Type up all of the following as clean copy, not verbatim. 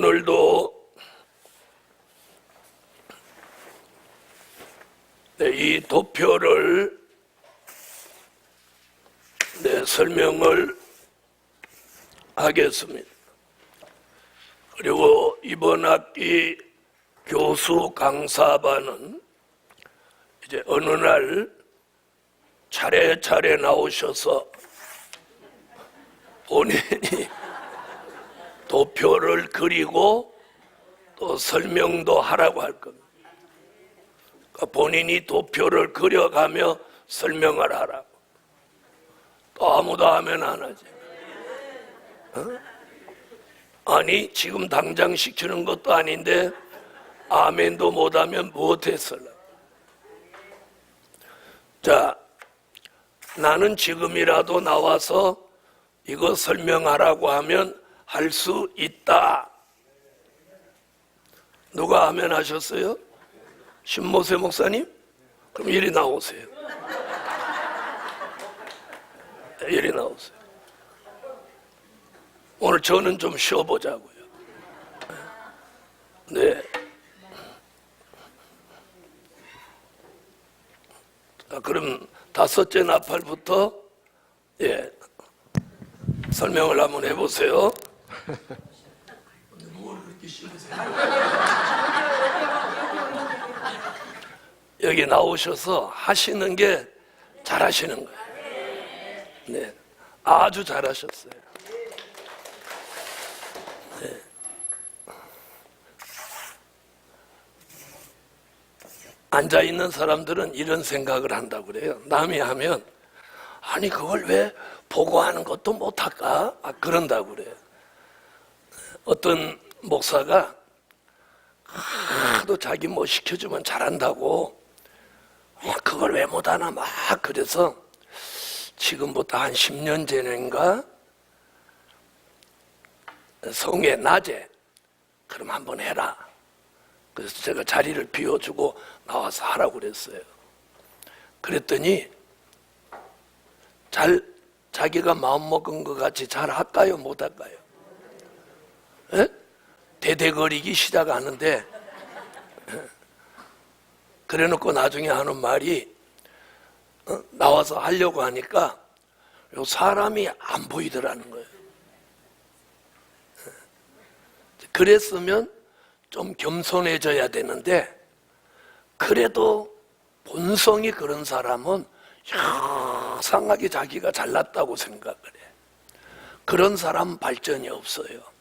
오늘도 이 도표를 설명을 하겠습니다. 그리고 이번 학기 교수 강사반은 이제 어느 날 차례차례 나오셔서 본인이 도표를 그리고 또 설명도 하라고 할 겁니다. 그러니까 본인이 도표를 그려가며 설명을 하라고. 또 아무도 하면 안 하지. 아니 지금 당장 시키는 것도 아닌데 아멘도 못하면 못했을라. 자, 나는 지금이라도 나와서 이거 설명하라고 하면 할 수 있다. 누가 아멘 하셨어요? 신모세 목사님? 그럼 이리 나오세요. 이리 나오세요. 오늘 저는 좀 쉬어보자고요. 네. 자, 그럼 다섯째 나팔부터 설명을 한번 해보세요. 뭘 그렇게 싫으세요? 여기 나오셔서 하시는 게 잘하시는 거예요. 네, 아주 잘하셨어요. 네. 앉아있는 사람들은 이런 생각을 한다고 그래요. 남이 하면 아니 그걸 왜 보고하는 것도 못할까? 그런다고 그래요. 어떤 목사가 하도 자기 뭐 시켜주면 잘한다고 그걸 왜 못하나 막 그래서 지금부터 한 10년 전인가 성회 낮에 그럼 한번 해라. 그래서 제가 자리를 비워주고 나와서 하라고 그랬어요. 그랬더니 자기가 마음먹은 것 같이 잘 할까요? 못 할까요? 에? 대대거리기 시작하는데 그래놓고 나중에 하는 말이 나와서 하려고 하니까 사람이 안 보이더라는 거예요. 그랬으면 좀 겸손해져야 되는데 그래도 본성이 그런 사람은 이상하게 자기가 잘났다고 생각을 해. 그런 사람 발전이 없어요.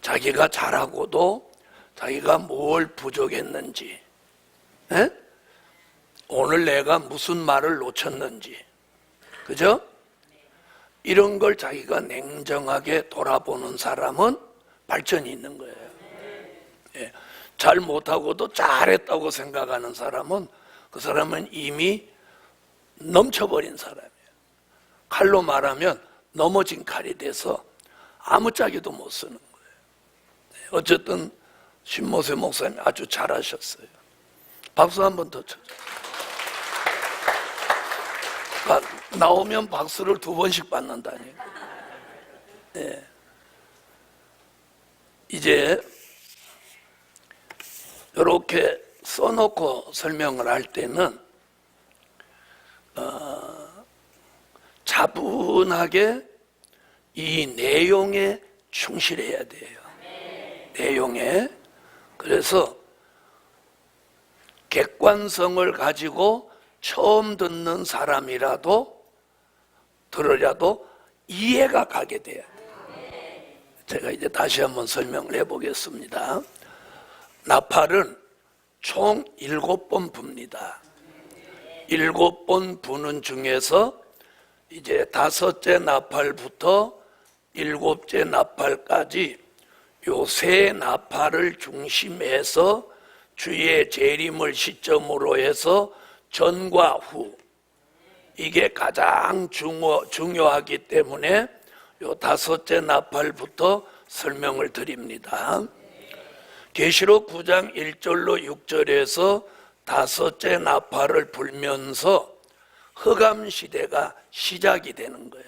자기가 잘하고도 자기가 뭘 부족했는지, 오늘 내가 무슨 말을 놓쳤는지, 그죠? 이런 걸 자기가 냉정하게 돌아보는 사람은 발전이 있는 거예요. 예. 잘 못하고도 잘했다고 생각하는 사람은 그 사람은 이미 넘쳐버린 사람이에요. 칼로 말하면 넘어진 칼이 돼서 아무짝에도 못 쓰는 거예요. 어쨌든 신모세 목사님 아주 잘하셨어요. 박수 한 번 더 쳐줘요. 나오면 박수를 2번씩 받는다니까. 네. 이제 이렇게 써놓고 설명을 할 때는 차분하게 이 내용에 충실해야 돼요. 내용에. 그래서 객관성을 가지고 처음 듣는 사람이라도 들으려도 이해가 가게 돼요. 제가 이제 다시 한번 설명을 해보겠습니다. 나팔은 총 7번 붑니다. 7번 부는 중에서 이제 5째 나팔부터 7째 나팔까지 요 3 나팔을 중심해서 주의 재림을 시점으로 해서 전과 후, 이게 가장 중요하기 때문에 요 5째 나팔부터 설명을 드립니다. 계시록 9장 1절로 6절에서 5째 나팔을 불면서 흑암시대가 시작이 되는 거예요.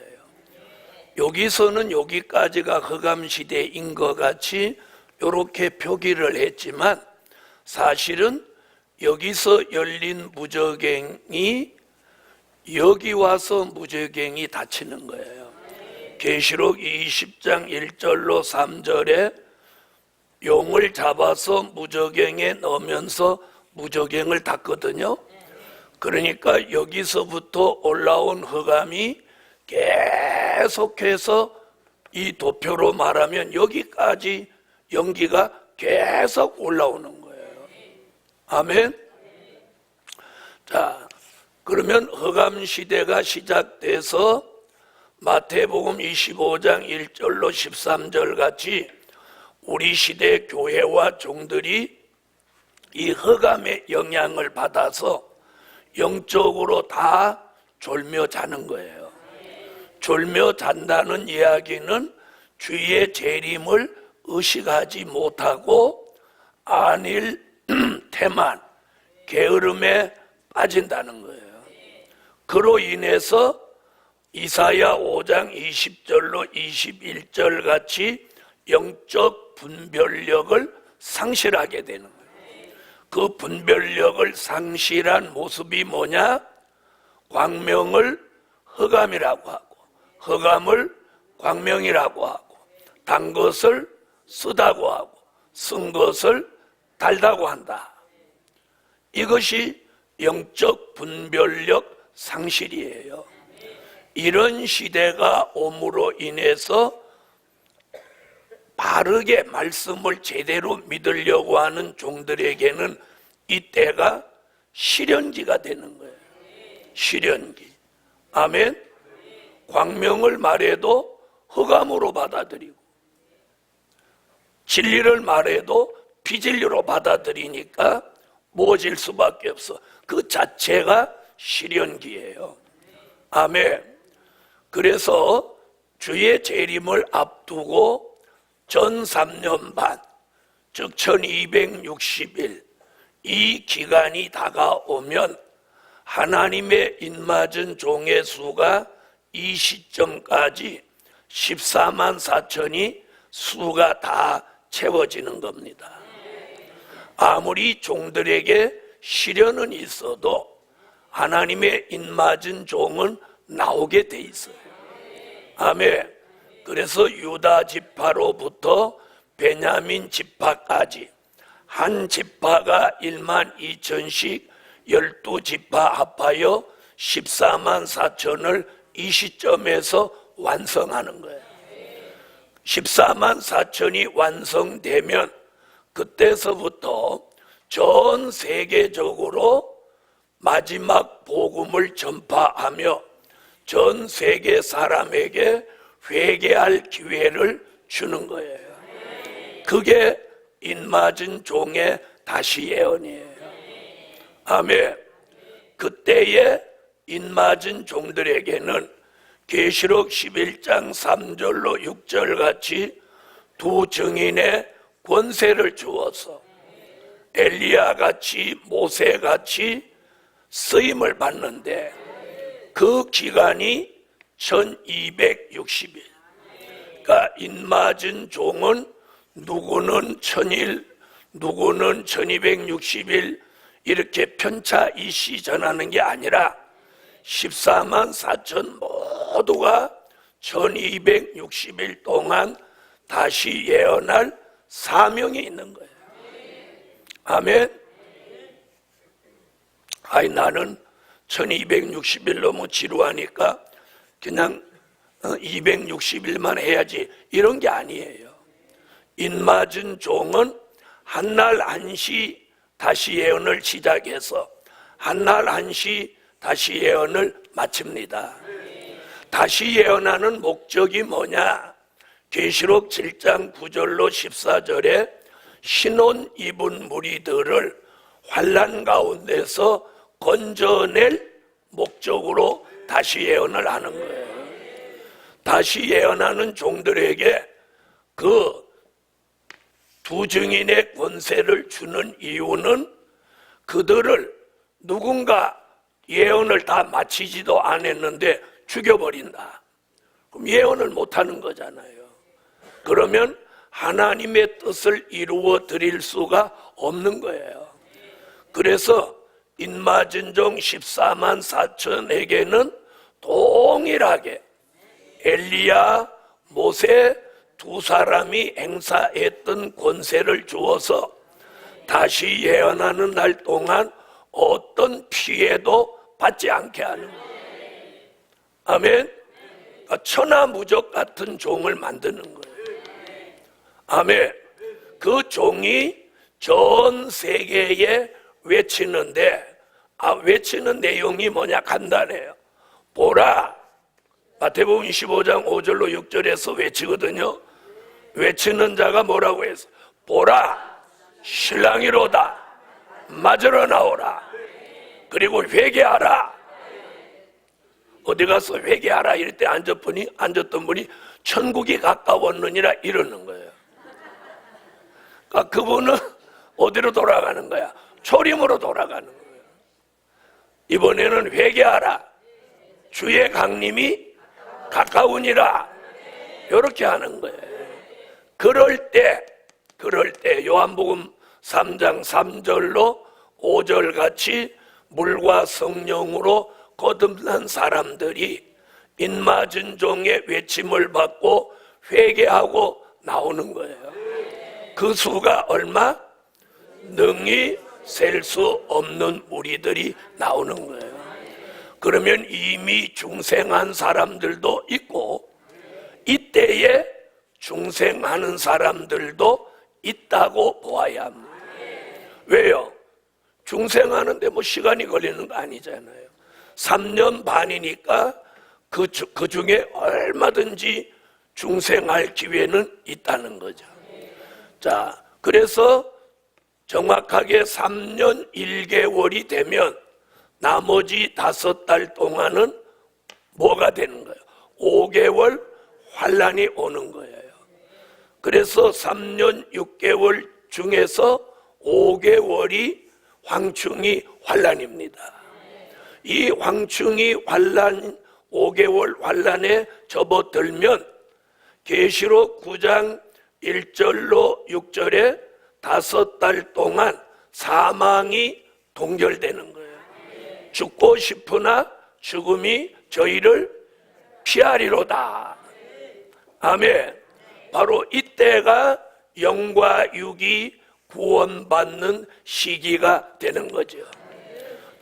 여기서는 여기까지가 흑암시대인 것 같이 이렇게 표기를 했지만 사실은 여기서 열린 무저갱이 여기 와서 무저갱이 닫히는 거예요. 계시록 20장 1절로 3절에 용을 잡아서 무저갱에 넣으면서 무저갱을 닫거든요. 그러니까 여기서부터 올라온 흑암이 계속해서 이 도표로 말하면 여기까지 연기가 계속 올라오는 거예요. 아멘. 자, 그러면 흑암 시대가 시작돼서 마태복음 25장 1절로 13절 같이 우리 시대 교회와 종들이 이 흑암의 영향을 받아서 영적으로 다 졸며 자는 거예요. 졸며 잔다는 이야기는 주의 재림을 의식하지 못하고 안일 태만 게으름에 빠진다는 거예요. 그로 인해서 이사야 5장 20절로 21절 같이 영적 분별력을 상실하게 되는 거예요. 그 분별력을 상실한 모습이 뭐냐? 광명을 흑암이라고 하고 흑암을 광명이라고 하고 단 것을 쓰다고 하고 쓴 것을 달다고 한다. 이것이 영적 분별력 상실이에요. 이런 시대가 옴으로 인해서 바르게 말씀을 제대로 믿으려고 하는 종들에게는 이때가 시련기가 되는 거예요. 시련기. 아멘. 광명을 말해도 흑암으로 받아들이고 진리를 말해도 비진리로 받아들이니까 무너질 수밖에 없어. 그 자체가 시련기예요. 아멘. 그래서 주의 재림을 앞두고 전 3년 반, 즉 1260일 이 기간이 다가오면 하나님의 인맞은 종의 수가 이 시점까지 14만 4천이 수가 다 채워지는 겁니다. 아무리 종들에게 시련은 있어도 하나님의 인맞은 종은 나오게 돼 있어요. 아멘. 그래서 유다 지파로부터 베냐민 지파까지 한 지파가 1만 2천씩 12지파 합하여 14만 4천을 이 시점에서 완성하는 거예요. 14만 4천이 완성되면 그때서부터 전 세계적으로 마지막 복음을 전파하며 전 세계 사람에게 회개할 기회를 주는 거예요. 그게 인맞은 종의 다시 예언이에요. 아멘. 그때의 인맞은 종들에게는 계시록 11장 3절로 6절 같이 두 증인의 권세를 주어서 엘리야 같이 모세 같이 쓰임을 받는데 그 기간이 1260일. 그러니까 인맞은 종은 누구는 1000일, 누구는 1260일 이렇게 편차 이시 전하는 게 아니라 14만 4천 모두가 1260일 동안 다시 예언할 사명이 있는 거예요. 아멘. 아이 나는 1260일 너무 지루하니까 그냥 260일만 해야지 이런 게 아니에요. 인맞은 종은 한날 한시 다시 예언을 시작해서 한날 한시 다시 예언을 마칩니다. 다시 예언하는 목적이 뭐냐? 계시록 7장 9절로 14절에 신혼 입은 무리들을 환난 가운데서 건져낼 목적으로 다시 예언을 하는 거예요. 다시 예언하는 종들에게 그 두 증인의 권세를 주는 이유는 그들을 누군가 예언을 다 마치지도 않았는데 죽여버린다. 그럼 예언을 못하는 거잖아요. 그러면 하나님의 뜻을 이루어 드릴 수가 없는 거예요. 그래서 인마진종 14만 4천에게는 동일하게 엘리야, 모세 두 사람이 행사했던 권세를 주어서 다시 예언하는 날 동안 어떤 피해도 받지 않게 하는 거예요. 아멘. 천하무적 같은 종을 만드는 거예요. 아멘. 그 종이 전 세계에 외치는데, 외치는 내용이 뭐냐? 간단해요. 보라, 마태복음 25장 5절로 6절에서 외치거든요. 외치는 자가 뭐라고 해서, 보라, 신랑이로다, 맞으러 나오라, 그리고 회개하라. 어디 가서 회개하라 이럴 때 앉았던 분이 천국이 가까웠느니라 이러는 거예요. 그러니까 그분은 어디로 돌아가는 거야? 초림으로 돌아가는 거예요. 이번에는 회개하라, 주의 강림이 가까우니라, 이렇게 하는 거예요. 그럴 때 요한복음 3장 3절로 5절 같이 물과 성령으로 거듭난 사람들이 인맞은 종의 외침을 받고 회개하고 나오는 거예요. 그 수가 얼마? 능히 셀 수 없는 무리들이 나오는 거예요. 그러면 이미 중생한 사람들도 있고 이때에 중생하는 사람들도 있다고 보아야 합니다. 왜요? 중생하는데 뭐 시간이 걸리는 거 아니잖아요. 3년 반이니까 그 중에 얼마든지 중생할 기회는 있다는 거죠. 자, 그래서 정확하게 3년 1개월이 되면 나머지 5달 동안은 뭐가 되는 거예요? 5개월 환란이 오는 거예요. 그래서 3년 6개월 중에서 5개월이 황충이 환란입니다. 이 황충이 환란, 5개월 환란에 접어들면 계시록 9장 1절로 6절에 5달 동안 사망이 동결되는 거예요. 죽고 싶으나 죽음이 저희를 피하리로다. 아멘. 바로 이때가 영과 육이 구원받는 시기가 되는 거죠.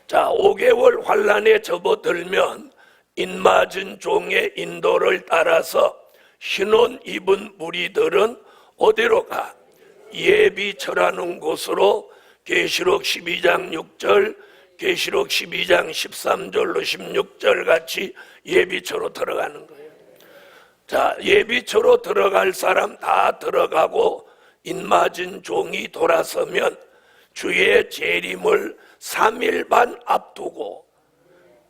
자, 5개월 환란에 접어들면 인맞은 종의 인도를 따라서 흰옷 입은 무리들은 어디로 가? 예비 절하는 곳으로 계시록 12장 6절, 계시록 12장 13절로 16절 같이 예비처로 들어가는 거예요. 자, 예비처로 들어갈 사람 다 들어가고 인맞은 종이 돌아서면 주의 재림을 3일 반 앞두고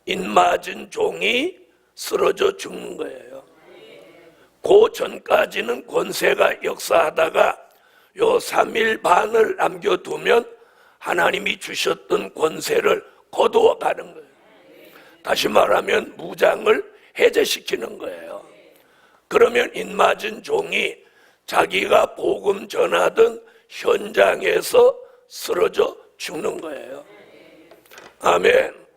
인맞은 종이 쓰러져 죽는 거예요. 그 전까지는 권세가 역사하다가 요 3일 반을 남겨두면 하나님이 주셨던 권세를 거두어 가는 거예요. 다시 말하면 무장을 해제시키는 거예요. 그러면 인맞은 종이 자기가 복음 전하던 현장에서 쓰러져 죽는 거예요. 아멘.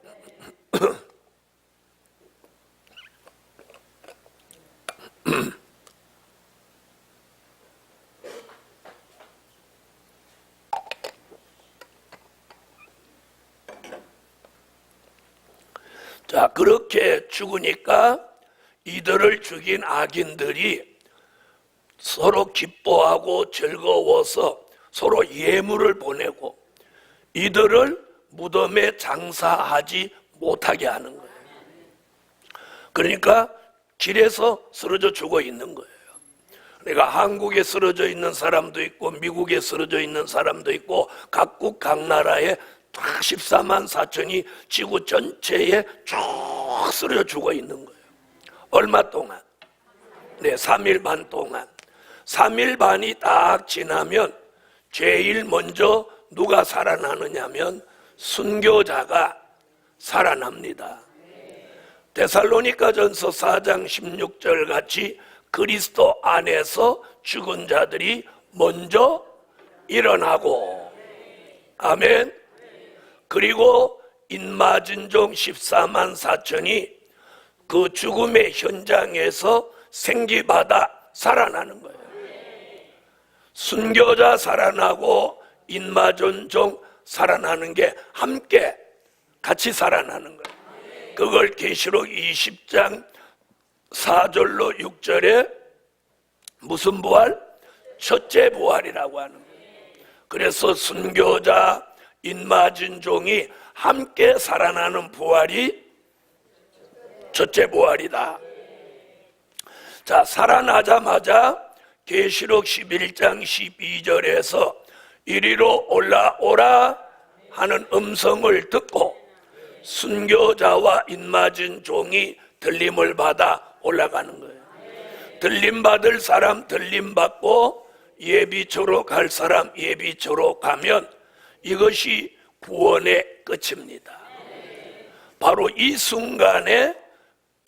자, 그렇게 죽으니까 이들을 죽인 악인들이 서로 기뻐하고 즐거워서 서로 예물을 보내고 이들을 무덤에 장사하지 못하게 하는 거예요. 그러니까 길에서 쓰러져 죽어 있는 거예요. 그러니까 한국에 쓰러져 있는 사람도 있고 미국에 쓰러져 있는 사람도 있고 각국 각 나라에 14만 4천이 지구 전체에 쭉 쓰러져 죽어 있는 거예요. 얼마 동안? 네, 3일 반 동안. 3일 반이 딱 지나면 제일 먼저 누가 살아나느냐면 순교자가 살아납니다. 데살로니가전서 4장 16절 같이 그리스도 안에서 죽은 자들이 먼저 일어나고, 아멘. 그리고 인맞은 종 14만 4천이 그 죽음의 현장에서 생기받아 살아나는 거예요. 순교자 살아나고 인맞은 종 살아나는 게 함께 같이 살아나는 거예요. 그걸 계시록 20장 4절로 6절에 무슨 부활? 첫째 부활이라고 하는 거예요. 그래서 순교자, 인맞은 종이 함께 살아나는 부활이 첫째 부활이다. 자, 살아나자마자 계시록 11장 12절에서 이리로 올라오라 하는 음성을 듣고 순교자와 인맞은 종이 들림을 받아 올라가는 거예요. 들림받을 사람 들림받고 예비처로 갈 사람 예비처로 가면 이것이 구원의 끝입니다. 바로 이 순간에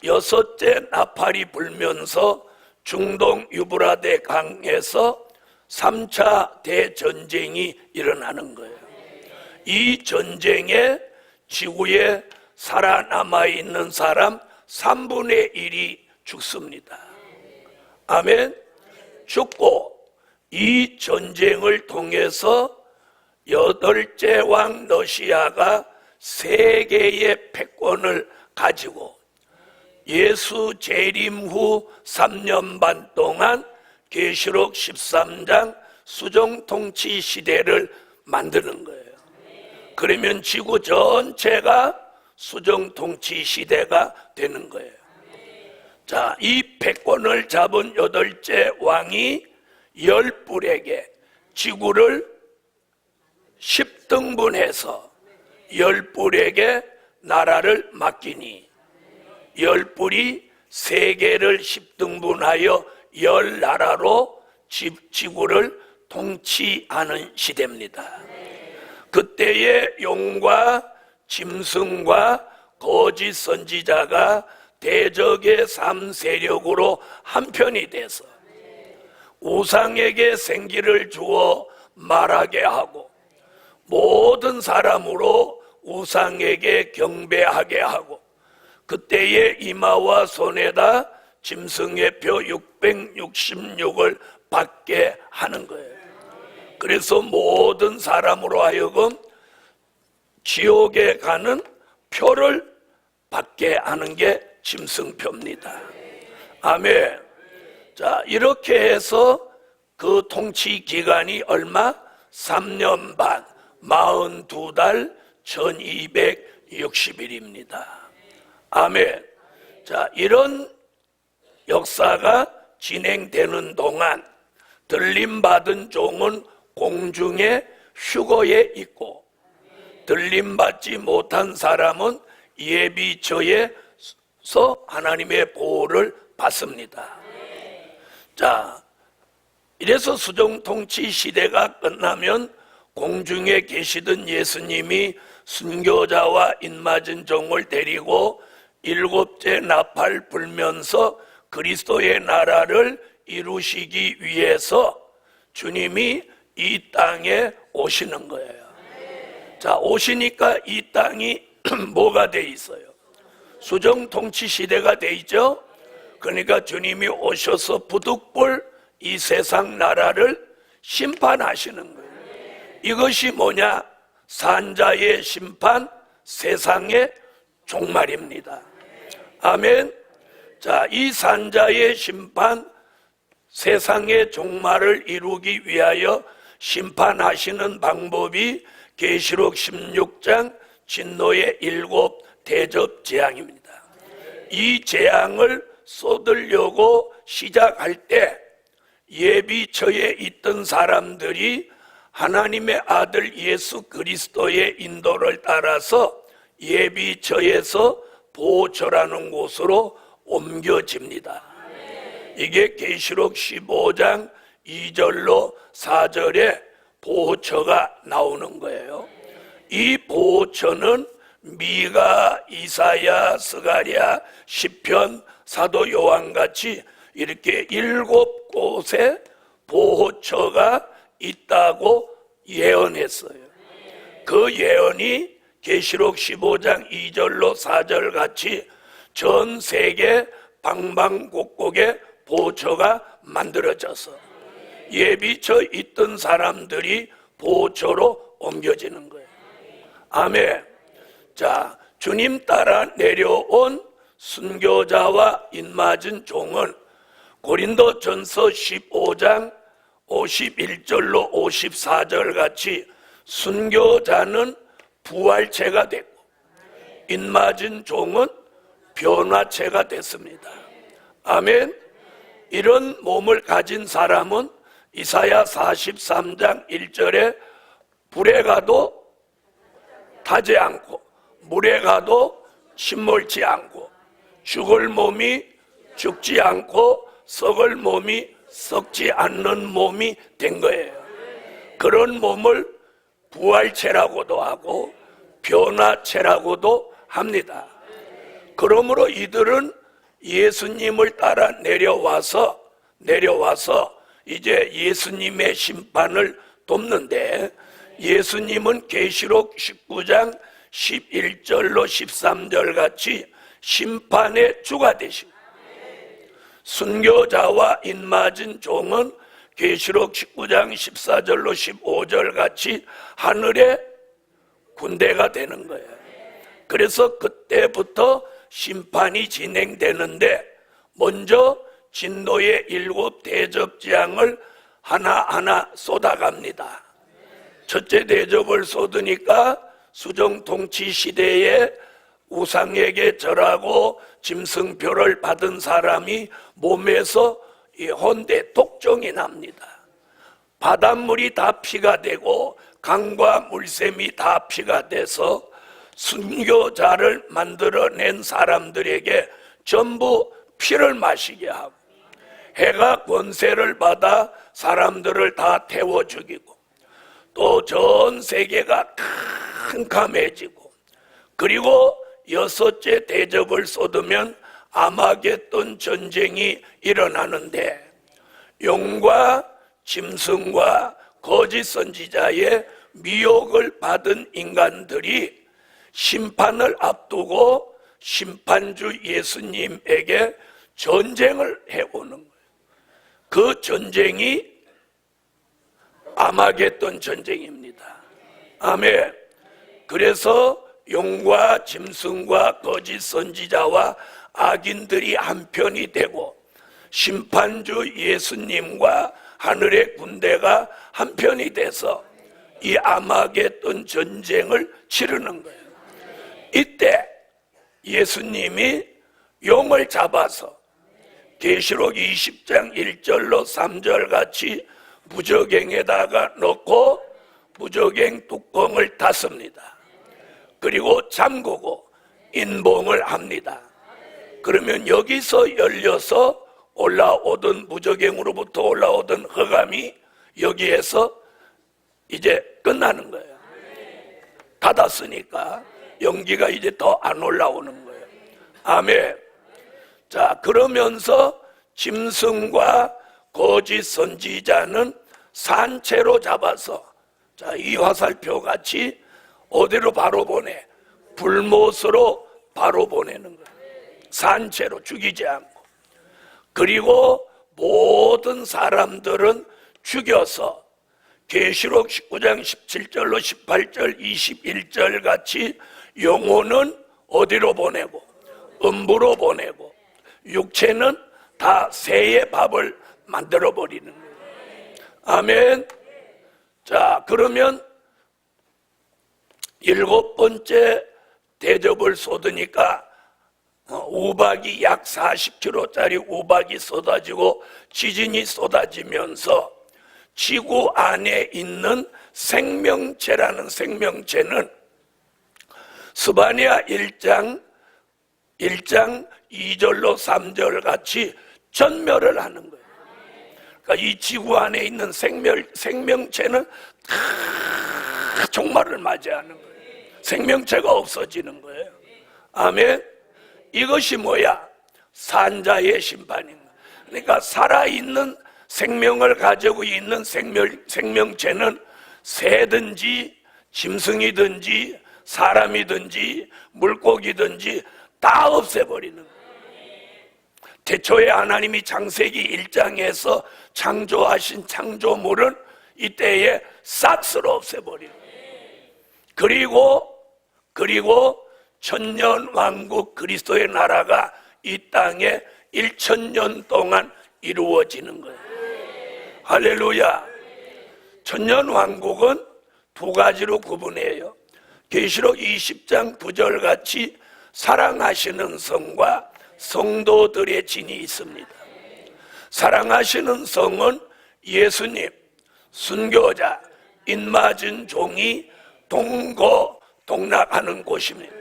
여섯째 나팔이 불면서 중동 유브라데 강에서 3차 대전쟁이 일어나는 거예요. 이 전쟁에 지구에 살아남아 있는 사람 3분의 1이 죽습니다. 아멘. 죽고 이 전쟁을 통해서 8째 왕 러시아가 세계의 패권을 가지고 예수 재림 후 3년 반 동안 계시록 13장 수정통치 시대를 만드는 거예요. 그러면 지구 전체가 수정통치 시대가 되는 거예요. 자, 이 패권을 잡은 8째 왕이 10뿔에게 지구를 10등분해서 10뿔에게 나라를 맡기니 10뿔이 세계를 10등분하여 10나라로 지구를 통치하는 시대입니다. 그때의 용과 짐승과 거짓 선지자가 대적의 3세력으로 한편이 돼서 우상에게 생기를 주어 말하게 하고 모든 사람으로 우상에게 경배하게 하고 그때의 이마와 손에다 짐승의 표 666을 받게 하는 거예요. 그래서 모든 사람으로 하여금 지옥에 가는 표를 받게 하는 게 짐승표입니다. 아멘. 자, 이렇게 해서 그 통치 기간이 얼마? 3년 반, 42달, 1260일입니다. 아멘. 자, 이런 역사가 진행되는 동안 들림받은 종은 공중에 휴거에 있고 들림받지 못한 사람은 예비처에서 하나님의 보호를 받습니다. 자, 이래서 수정통치 시대가 끝나면 공중에 계시던 예수님이 순교자와 인맞은 종을 데리고 7째 나팔 불면서 그리스도의 나라를 이루시기 위해서 주님이 이 땅에 오시는 거예요. 자, 오시니까 이 땅이 뭐가 돼 있어요? 수정통치 시대가 돼 있죠. 그러니까 주님이 오셔서 부득불 이 세상 나라를 심판하시는 거예요. 이것이 뭐냐? 산자의 심판, 세상의 종말입니다. 아멘. 자, 이 산자의 심판, 세상의 종말을 이루기 위하여 심판하시는 방법이 계시록 16장 진노의 7 대접 재앙입니다. 이 재앙을 쏟으려고 시작할 때 예비처에 있던 사람들이 하나님의 아들 예수 그리스도의 인도를 따라서 예비처에서 보호처라는 곳으로 옮겨집니다. 이게 계시록 15장 2절로 4절에 보호처가 나오는 거예요. 이 보호처는 미가, 이사야, 스가랴, 시편, 사도 요한같이 이렇게 7곳에 보호처가 있다고 예언했어요. 그 예언이 계시록 15장 2절로 4절 같이 전 세계 방방곡곡에 보호처가 만들어져서 예비처 있던 사람들이 보호처로 옮겨지는 거예요. 아멘. 자, 주님 따라 내려온 순교자와 인맞은 종은 고린도전서 15장 51절로 54절 같이 순교자는 부활체가 됐고 인맞은 종은 변화체가 됐습니다. 아멘. 이런 몸을 가진 사람은 이사야 43장 1절에 불에 가도 타지 않고 물에 가도 침몰치 않고 죽을 몸이 죽지 않고 썩을 몸이 썩지 않는 몸이 된 거예요. 그런 몸을 부활체라고도 하고 변화체라고도 합니다. 그러므로 이들은 예수님을 따라 내려와서 이제 예수님의 심판을 돕는데, 예수님은 계시록 19장 11절로 13절 같이 심판의 주가 되시고, 순교자와 인맞은 종은 계시록 19장 14절로 15절 같이 하늘의 군대가 되는 거예요. 그래서 그때부터 심판이 진행되는데, 먼저 진노의 7 대접재앙을 하나하나 쏟아갑니다. 첫째 대접을 쏟으니까 수정통치 시대에 우상에게 절하고 짐승표를 받은 사람이 몸에서 혼대 독종이 납니다. 바닷물이 다 피가 되고 강과 물샘이 다 피가 돼서 순교자를 만들어낸 사람들에게 전부 피를 마시게 하고, 해가 권세를 받아 사람들을 다 태워 죽이고, 또 전 세계가 캄캄해지고, 그리고 6째 대접을 쏟으면 아마겟돈 전쟁이 일어나는데, 용과 짐승과 거짓 선지자의 미혹을 받은 인간들이 심판을 앞두고 심판주 예수님에게 전쟁을 해오는 거예요. 그 전쟁이 아마겟돈 전쟁입니다. 아멘. 그래서 용과 짐승과 거짓 선지자와 악인들이 한편이 되고 심판주 예수님과 하늘의 군대가 한편이 돼서 이 아마겟돈 전쟁을 치르는 거예요. 이때 예수님이 용을 잡아서 계시록 20장 1절로 3절 같이 무저갱에다가 넣고 무저갱 뚜껑을 닫습니다. 그리고 잠그고 인봉을 합니다. 그러면 여기서 열려서 올라오던 무저갱으로부터 올라오던 흑암이 여기에서 이제 끝나는 거예요. 닫았으니까 연기가 이제 더 안 올라오는 거예요. 아멘. 자, 그러면서 짐승과 거짓 선지자는 산채로 잡아서, 자, 이 화살표 같이 어디로 바로 보내? 불못으로 바로 보내는 거예요. 산채로 죽이지 않고. 그리고 모든 사람들은 죽여서 계시록 19장 17절로 18절 21절 같이 영혼은 어디로 보내고 음부로 보내고 육체는 다 새의 밥을 만들어 버리는 거예요. 아멘. 자, 그러면 7번째 대접을 쏟으니까 우박이 약 40kg짜리 우박이 쏟아지고 지진이 쏟아지면서 지구 안에 있는 생명체라는 생명체는 스바냐 1장 2절로 3절 같이 전멸을 하는 거예요. 그러니까 이 지구 안에 있는 생명체는 다 종말을 맞이하는 거예요. 생명체가 없어지는 거예요. 아멘. 이것이 뭐야? 산자의 심판인 거예요. 그러니까 살아있는 생명을 가지고 있는 생명체는 새든지 짐승이든지 사람이든지 물고기든지 다 없애버리는 거예요. 태초에 하나님이 창세기 1장에서 창조하신 창조물은 이때에 싹스로 없애버리는 거예요. 그리고 천년왕국 그리스도의 나라가 이 땅에 1000년 동안 이루어지는 거예요. 할렐루야. 천년왕국은 두 가지로 구분해요. 계시록 20장 9절 같이 사랑하시는 성과 성도들의 진이 있습니다. 사랑하시는 성은 예수님, 순교자, 인맞은 종이 동고동락하는 곳입니다.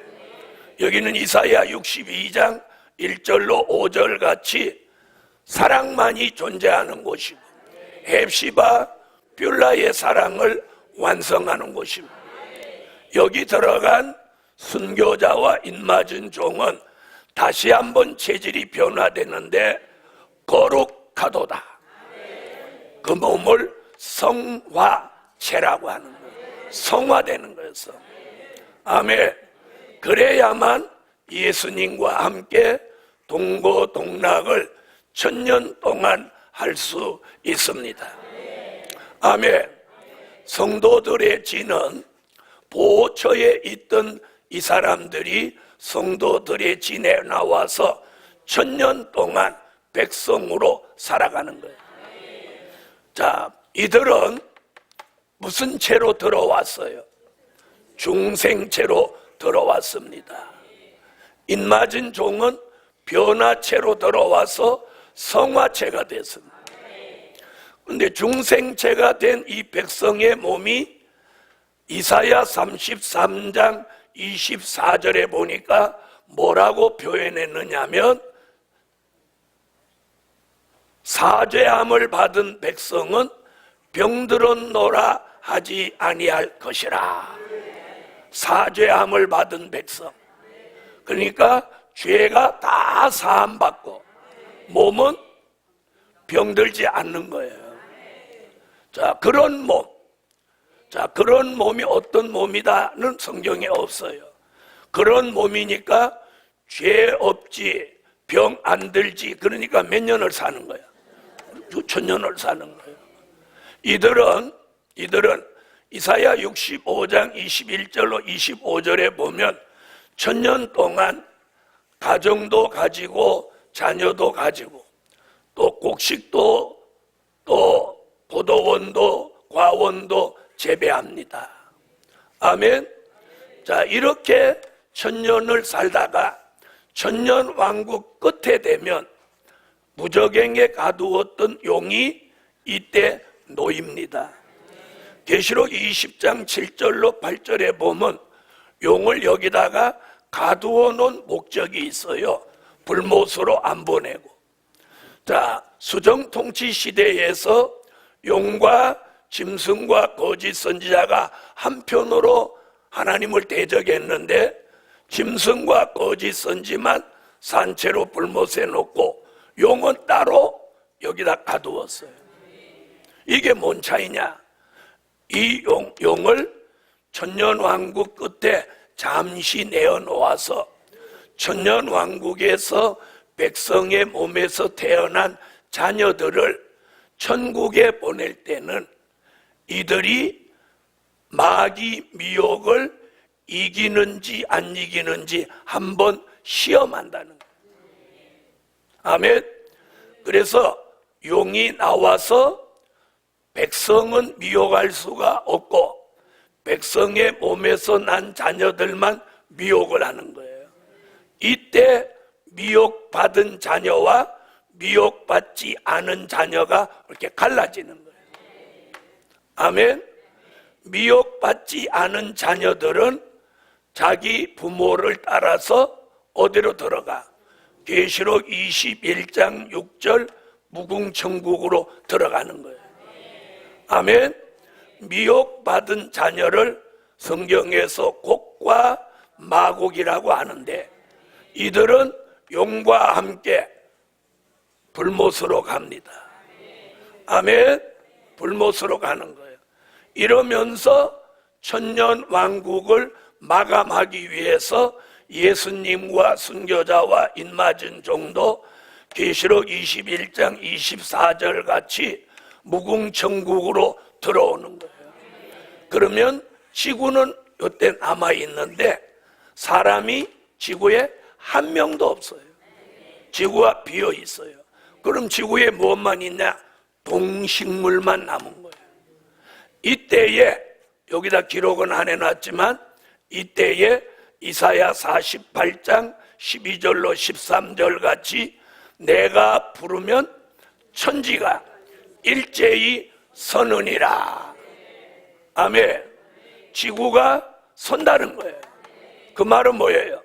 여기는 이사야 62장 1절로 5절 같이 사랑만이 존재하는 곳이고 헵시바 뷸라의 사랑을 완성하는 곳입니다. 여기 들어간 순교자와 인맞은 종은 다시 한번 체질이 변화되는데 거룩하도다. 그 몸을 성화체라고 하는 거예요. 성화되는 거였어. 아멘. 그래야만 예수님과 함께 동고동락을 1000년 동안 할 수 있습니다. 아멘. 성도들의 진은 보호처에 있던 이 사람들이 성도들의 진에 나와서 1000년 동안 백성으로 살아가는 거예요. 자, 이들은 무슨 채로 들어왔어요? 중생채로 들어왔습니다. 인맞은 종은 변화체로 들어와서 성화체가 됐습니다. 그런데 중생체가 된 이 백성의 몸이 이사야 33장 24절에 보니까 뭐라고 표현했느냐면 사죄함을 받은 백성은 병들었노라 하지 아니할 것이라. 사죄함을 받은 백성, 그러니까 죄가 다 사함받고 몸은 병들지 않는 거예요. 자, 그런 몸. 자, 그런 몸이 어떤 몸이다는 성경에 없어요. 그런 몸이니까 죄 없지, 병 안 들지. 그러니까 몇 년을 사는 거야? 6000년을 사는 거예요. 이들은 이사야 65장 21절로 25절에 보면 1000년 동안 가정도 가지고 자녀도 가지고 또 곡식도 또 포도원도 과원도 재배합니다. 아멘. 자, 이렇게 1000년을 살다가 천년왕국 끝에 되면 무적행에 가두었던 용이 이때 놓입니다. 계시록 20장 7절로 8절에 보면 용을 여기다가 가두어 놓은 목적이 있어요. 불못으로 안 보내고. 자, 수정통치 시대에서 용과 짐승과 거짓 선지자가 한편으로 하나님을 대적했는데 짐승과 거짓 선지만 산채로 불못에 놓고 용은 따로 여기다 가두었어요. 이게 뭔 차이냐? 이 용을 천년왕국 끝에 잠시 내어놓아서 천년왕국에서 백성의 몸에서 태어난 자녀들을 천국에 보낼 때는 이들이 마귀 미혹을 이기는지 안 이기는지 한번 시험한다는 거예요. 아멘. 그래서 용이 나와서 백성은 미혹할 수가 없고 백성의 몸에서 난 자녀들만 미혹을 하는 거예요. 이때 미혹받은 자녀와 미혹받지 않은 자녀가 이렇게 갈라지는 거예요. 아멘. 미혹받지 않은 자녀들은 자기 부모를 따라서 어디로 들어가? 계시록 21장 6절 무궁천국으로 들어가는 거예요. 아멘. 미혹받은 자녀를 성경에서 곡과 마곡이라고 하는데 이들은 용과 함께 불못으로 갑니다. 아멘. 불못으로 가는 거예요. 이러면서 천년 왕국을 마감하기 위해서 예수님과 순교자와 입맞은 종도 계시록 21장 24절 같이 무궁천국으로 들어오는 거예요. 그러면 지구는 이때 남아있는데 사람이 지구에 한 명도 없어요. 지구가 비어 있어요. 그럼 지구에 무엇만 있냐? 동식물만 남은 거예요. 이때에 여기다 기록은 안 해놨지만 이때에 이사야 48장 12절로 13절 같이 내가 부르면 천지가 일제히 서느니라. 아멘. 지구가 선다는 거예요. 그 말은 뭐예요?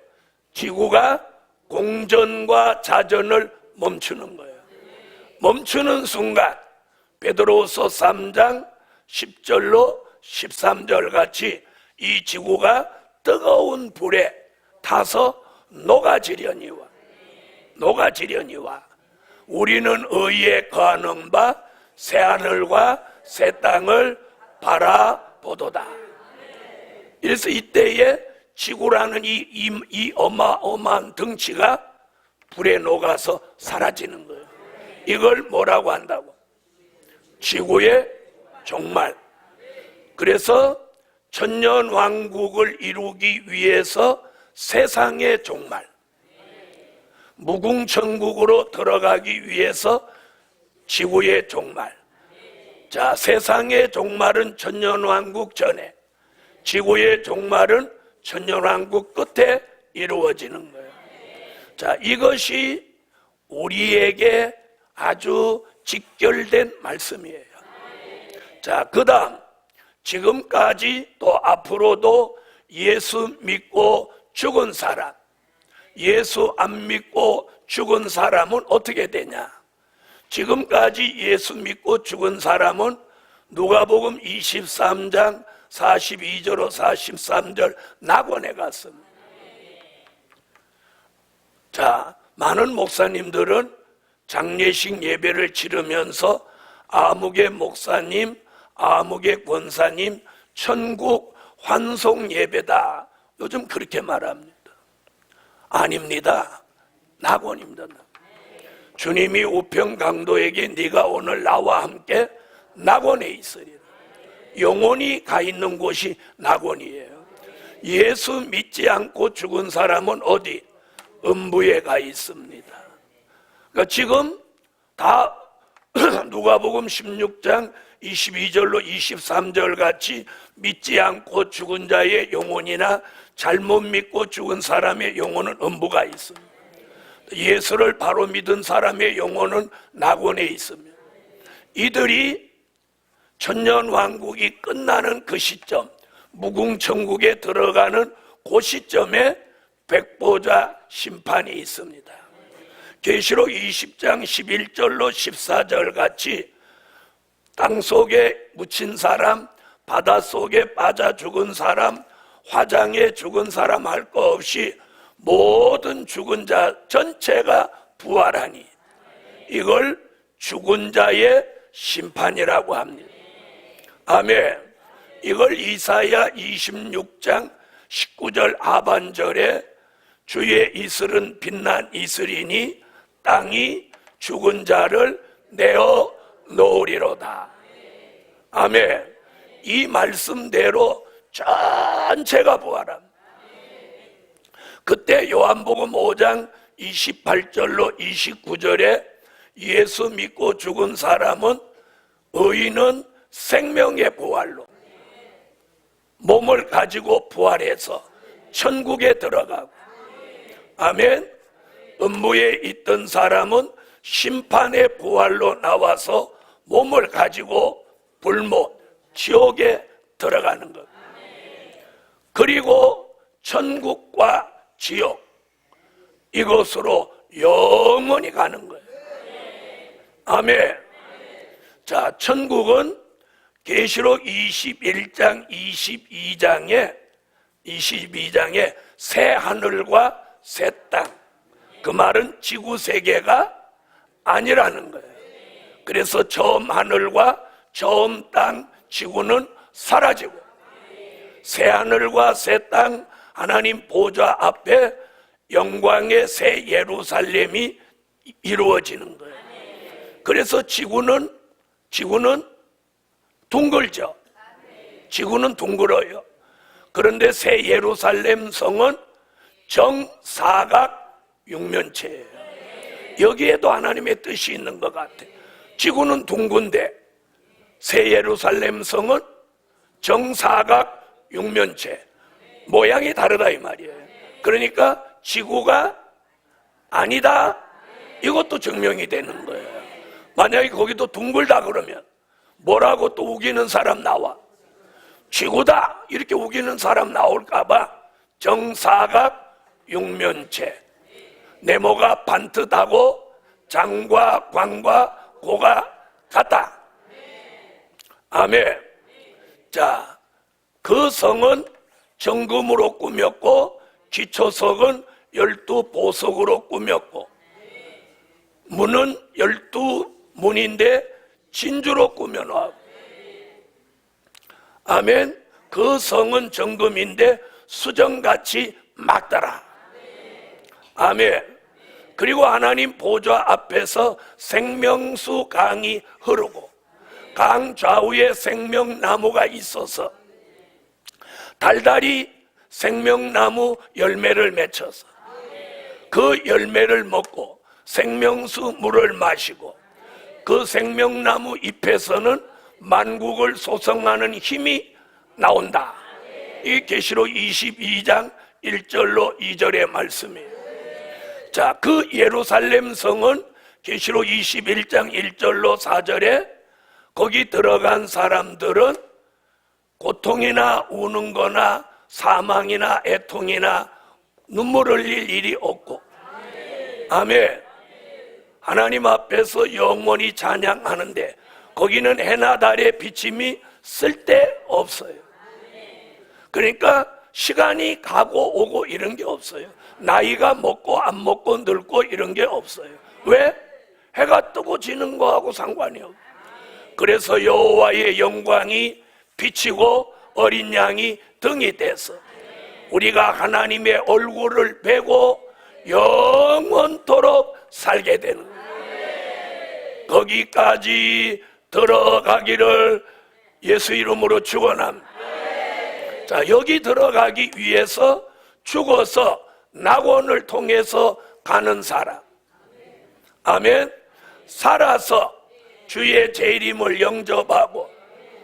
지구가 공전과 자전을 멈추는 거예요. 멈추는 순간 베드로후서 3장 10절로 13절 같이 이 지구가 뜨거운 불에 타서 녹아지려니와 우리는 의에 거하는 바 새하늘과 새 땅을 바라보도다. 그래서 이때에 지구라는 이 어마어마한 덩치가 불에 녹아서 사라지는 거예요. 이걸 뭐라고 한다고? 지구의 종말. 그래서 천년 왕국을 이루기 위해서 세상의 종말, 무궁천국으로 들어가기 위해서 지구의 종말. 자, 세상의 종말은 천년 왕국 전에, 지구의 종말은 천년 왕국 끝에 이루어지는 거예요. 자, 이것이 우리에게 아주 직결된 말씀이에요. 자, 그 다음 지금까지 또 앞으로도 예수 믿고 죽은 사람, 예수 안 믿고 죽은 사람은 어떻게 되냐? 지금까지 예수 믿고 죽은 사람은 누가복음 23장 42절로 43절 낙원에 갔습니다. 자, 많은 목사님들은 장례식 예배를 치르면서 아무개 목사님, 아무개 권사님 천국 환송 예배다, 요즘 그렇게 말합니다. 아닙니다. 낙원입니다. 주님이 우평강도에게 네가 오늘 나와 함께 낙원에 있으리라. 영원히 가 있는 곳이 낙원이에요. 예수 믿지 않고 죽은 사람은 어디? 음부에 가 있습니다. 그러니까 지금 다 누가복음 16장 22절로 23절 같이 믿지 않고 죽은 자의 영혼이나 잘못 믿고 죽은 사람의 영혼은 음부가 있습니다. 예수를 바로 믿은 사람의 영혼은 낙원에 있습니다. 이들이 천년 왕국이 끝나는 그 시점, 무궁천국에 들어가는 그 시점에 백보자 심판이 있습니다. 계시록 20장 11절로 14절 같이 땅속에 묻힌 사람, 바닷속에 빠져 죽은 사람, 화장에 죽은 사람 할 거 없이 모든 죽은 자 전체가 부활하니 이걸 죽은 자의 심판이라고 합니다. 아멘. 이걸 이사야 26장 19절 하반절에 주의 이슬은 빛난 이슬이니 땅이 죽은 자를 내어 놓으리로다. 아멘. 이 말씀대로 전체가 부활합니다. 그때 요한복음 5장 28절로 29절에 예수 믿고 죽은 사람은 의인은 생명의 부활로 몸을 가지고 부활해서 천국에 들어가고, 아멘. 음부에 있던 사람은 심판의 부활로 나와서 몸을 가지고 불못, 지옥에 들어가는 것. 그리고 천국과 지옥, 이곳으로 영원히 가는 거예요. 아멘. 자, 천국은 계시록 21장 22장에 새 하늘과 새 땅, 그 말은 지구 세계가 아니라는 거예요. 그래서 처음 하늘과 처음 땅 지구는 사라지고 새 하늘과 새 땅 하나님 보좌 앞에 영광의 새 예루살렘이 이루어지는 거예요. 그래서 지구는 둥글죠. 지구는 둥글어요. 그런데 새 예루살렘 성은 정사각 육면체예요. 여기에도 하나님의 뜻이 있는 것 같아요. 지구는 둥근데 새 예루살렘 성은 정사각 육면체, 모양이 다르다 이 말이에요. 그러니까 지구가 아니다, 이것도 증명이 되는 거예요. 만약에 거기도 둥글다 그러면 뭐라고 또 우기는 사람 나와? 지구다 이렇게 우기는 사람 나올까봐 정사각 육면체, 네모가 반듯하고 장과 광과 고가 같다. 아멘. 자, 그 성은 정금으로 꾸몄고 기초석은 12보석으로 꾸몄고 문은 12문인데 진주로 꾸며놓았고, 아멘. 그 성은 정금인데 수정같이 맑더라. 아멘. 그리고 하나님 보좌 앞에서 생명수 강이 흐르고 강 좌우에 생명나무가 있어서 달달이 생명나무 열매를 맺혀서 그 열매를 먹고 생명수 물을 마시고 그 생명나무 잎에서는 만국을 소성하는 힘이 나온다. 이 계시록 22장 1절로 2절의 말씀이에요. 자, 그 예루살렘 성은 계시록 21장 1절로 4절에 거기 들어간 사람들은 고통이나 우는 거나 사망이나 애통이나 눈물 흘릴 일이 없고, 아멘. 하나님 앞에서 영원히 찬양하는데 거기는 해나 달의 비침이 쓸데없어요. 그러니까 시간이 가고 오고 이런 게 없어요. 나이가 먹고 안 먹고 늙고 이런 게 없어요. 왜? 해가 뜨고 지는 거하고 상관이 없어요. 그래서 여호와의 영광이 비치고 어린 양이 등이 돼서 우리가 하나님의 얼굴을 뵈고 영원토록 살게 되는 거예요. 거기까지 들어가기를 예수 이름으로 축원합니다. 자, 여기 들어가기 위해서 죽어서 낙원을 통해서 가는 사람, 아멘. 살아서 주의 재림을 영접하고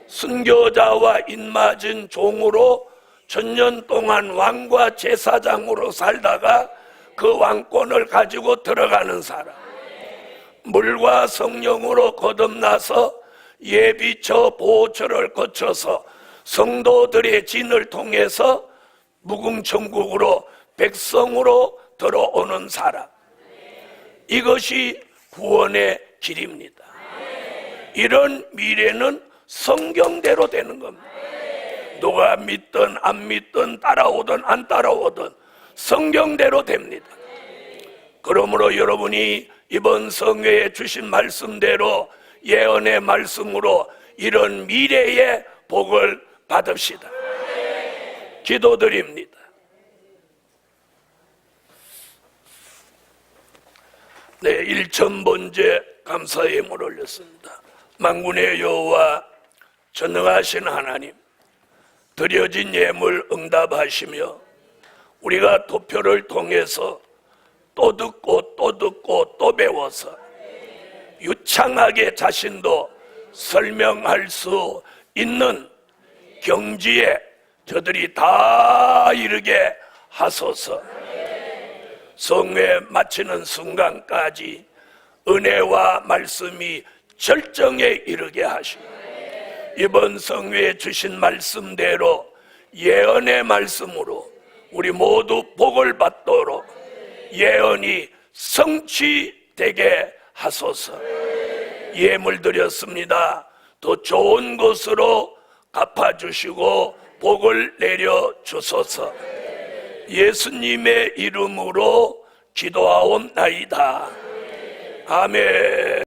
순교자와 인맞은 종으로 천년 동안 왕과 제사장으로 살다가 그 왕권을 가지고 들어가는 사람, 물과 성령으로 거듭나서 예비처 보호처를 거쳐서 성도들의 진을 통해서 무궁천국으로 백성으로 들어오는 사람, 이것이 구원의 길입니다. 이런 미래는 성경대로 되는 겁니다. 누가 믿든 안 믿든 따라오든 안 따라오든 성경대로 됩니다. 그러므로 여러분이 이번 성회에 주신 말씀대로 예언의 말씀으로 이런 미래의 복을 받읍시다. 기도드립니다. 네, 1,000번째 감사의 예물 올렸습니다. 만군의 여호와 전능하신 하나님, 드려진 예물 응답하시며 우리가 도표를 통해서 또 듣고 또 듣고 또 배워서 유창하게 자신도 설명할 수 있는 경지에 저들이 다 이르게 하소서. 성회 마치는 순간까지 은혜와 말씀이 절정에 이르게 하시고 이번 성회에 주신 말씀대로 예언의 말씀으로 우리 모두 복을 받도록 예언이 성취되게 하소서. 예물 드렸습니다. 더 좋은 것으로 갚아주시고 복을 내려주소서. 예수님의 이름으로 기도하옵나이다. 아멘.